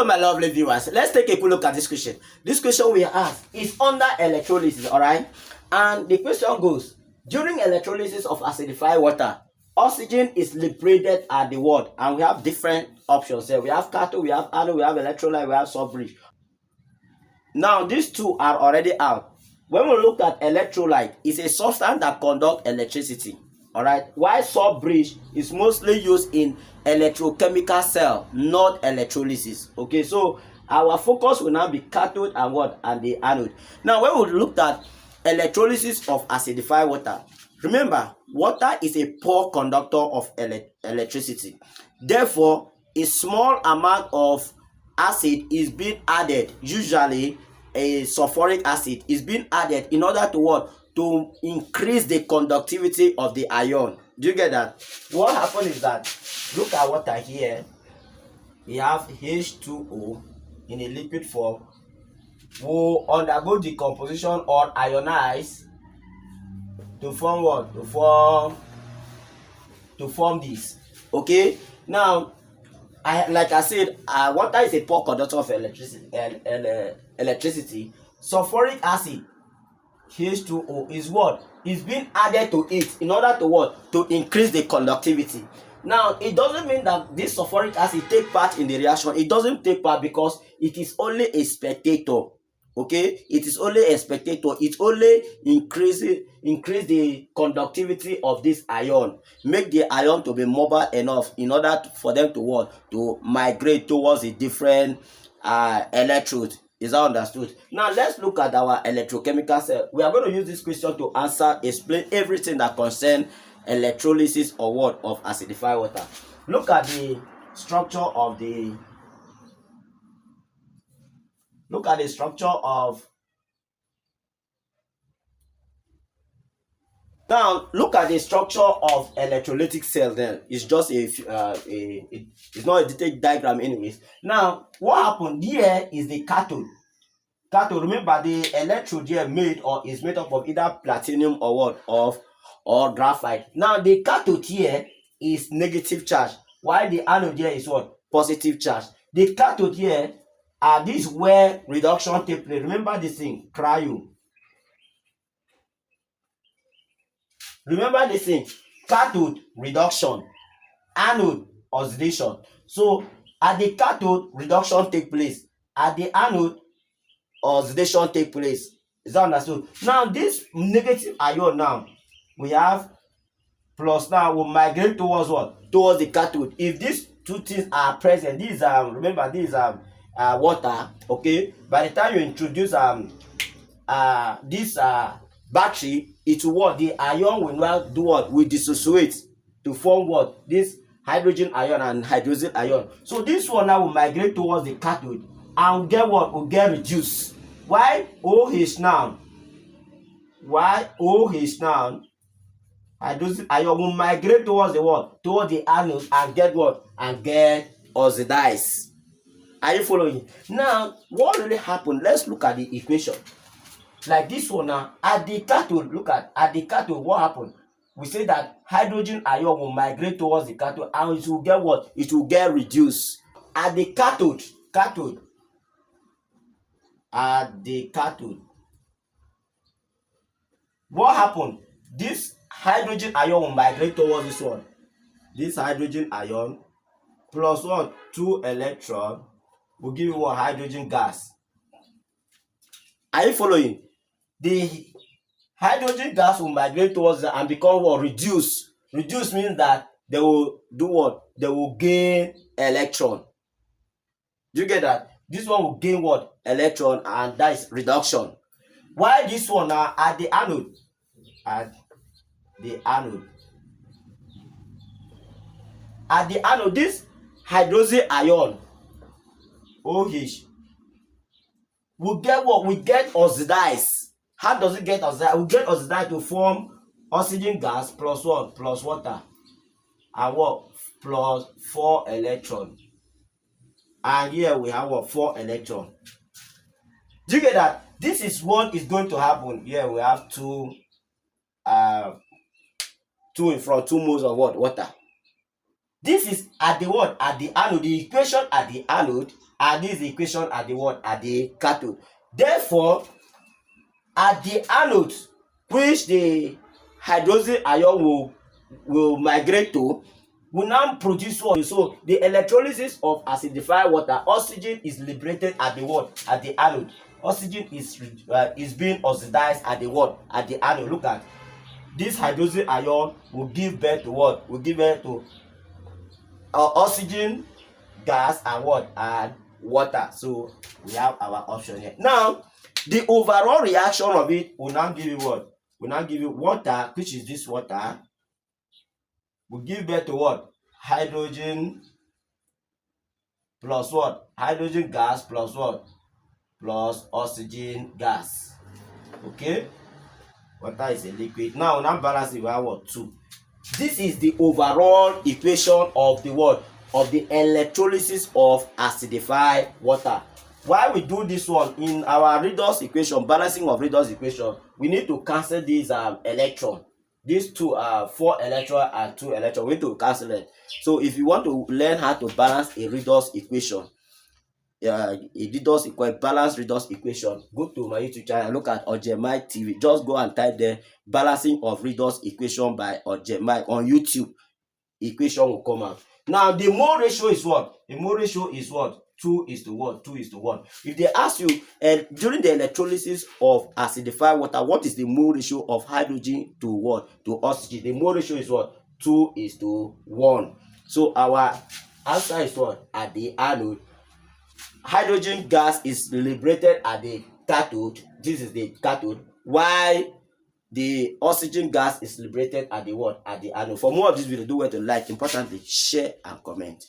my lovely viewers, let's take a quick look at this question. This question we asked is under electrolysis, all right? And the question goes, during electrolysis of acidified water, oxygen is liberated at the word, and we have different options here. We have cathode, we have anode, we have electrolyte, we have salt bridge. Now, these two are already out. When we look at electrolyte, it's a substance that conducts electricity. All right, while salt bridge is mostly used in electrochemical cell, not electrolysis. Okay, so our focus will now be cathode and what, and the anode. Now, when we looked at electrolysis of acidified water, remember, water is a poor conductor of electricity. Therefore, a small amount of acid is being added, usually a sulfuric acid is being added in order to what? To increase the conductivity of the ion. Do you get that? What happened is that, look at water here. We have H2O in a liquid form. Will undergo decomposition or ionize to form what? To form this. Okay. Now, like I said, water is a poor conductor of electricity. Sulfuric acid, H2O, is what? Is being added to it in order to what? To increase the conductivity. Now, it doesn't mean that this sulfuric acid take part in the reaction. It doesn't take part because it is only a spectator. Okay, it is only a spectator. It only increase the conductivity of this ion, make the ion to be mobile enough in order for them to what? To migrate towards a different electrode. Is that understood? Now let's look at our electrochemical cell. We are going to use this question to explain everything that concerns electrolysis or what? Of acidified water. Look at the structure of the Now look at the structure of electrolytic cell. Then it's just it's not a detailed diagram anyways. Now what happened here is the cathode. Remember, the electrode here is made up of either platinum or what? Or graphite. Now the cathode here is negative charge, while the anode here is what? Positive charge. The cathode here, this is where reduction takes place. Remember this thing, cryo. Remember this thing, cathode reduction, anode oxidation. So at the cathode, reduction take place. At the anode, oxidation take place. Is that understood? Now this negative ion, now we have plus, now will migrate towards what? Towards the cathode. If these two things are present, these remember, these water. Okay, by the time you introduce this battery, it will what? The ion will now do what? Will dissociate to form what? This hydrogen ion and hydrogen ion. So this one now will migrate towards the cathode and get what? Will get reduced. Why OH now? Hydrogen ion will migrate towards the what? Towards the anode and get what? And get oxidized. Are you following? Now, what really happened? Let's look at the equation. Like this one now, at the cathode, look at the cathode, what happened? We say that hydrogen ion will migrate towards the cathode and it will get what? It will get reduced. At the cathode, what happened? This hydrogen ion will migrate towards this one. This hydrogen ion plus what? 2 electrons will give you what? Hydrogen gas. Are you following? The hydrogen gas will migrate towards that and become what? Reduce. Reduce means that they will do what? They will gain electron. Do you get that? This one will gain what? Electron, and that is reduction. Why this one now at the anode? At the anode, this hydrogen ion, OH, will get what? We get oxidized. How does it get oxidized? We get oxidized to form oxygen gas plus what? Plus water. And what? Plus 4 electrons. And here we have what? 4 electrons. Do you get that? This is what is going to happen. Here we have 2 in front, 2 moles of what? Water. This is at the what? At the anode. The equation at the anode And this equation at the what? At the cathode. Therefore, at the anode, which the hydrogen ion will migrate to, will now produce what? So the electrolysis of acidified water, oxygen is liberated at the what? At the anode. Oxygen is being oxidized at the what? At the anode. Look at this hydrogen ion will give birth to what? Will give birth to oxygen, gas, and what? And water. So we have our option here. Now the overall reaction of it will now give you what? Will now give you water, which is this water, will give birth to what? Hydrogen plus what? Hydrogen gas plus what? Plus oxygen gas. Okay, water is a liquid. Now balance it by what? 2. This is the overall equation of the what? Of the electrolysis of acidified water. Why we do this one in our redox equation, balancing of redox equation, we need to cancel these electron. These two are 4 electron and 2 electron. We need to cancel it. So if you want to learn how to balance a redox equation, balanced redox equation, go to my YouTube channel and look at Ojemai TV. Just go and type there balancing of redox equation by Ojemai on YouTube. Equation will come out. Now the mole ratio is what? The mole ratio is what? 2 is to what? 2 is to 1. If they ask you during the electrolysis of acidified water, what is the mole ratio of hydrogen to what? To oxygen. The mole ratio is what? 2 is to 1. So our answer is what? At the anode, hydrogen gas is liberated at the cathode. This is the cathode. While the oxygen gas is liberated at the what? At the anode. For more of this video, do well to like, importantly, share and comment.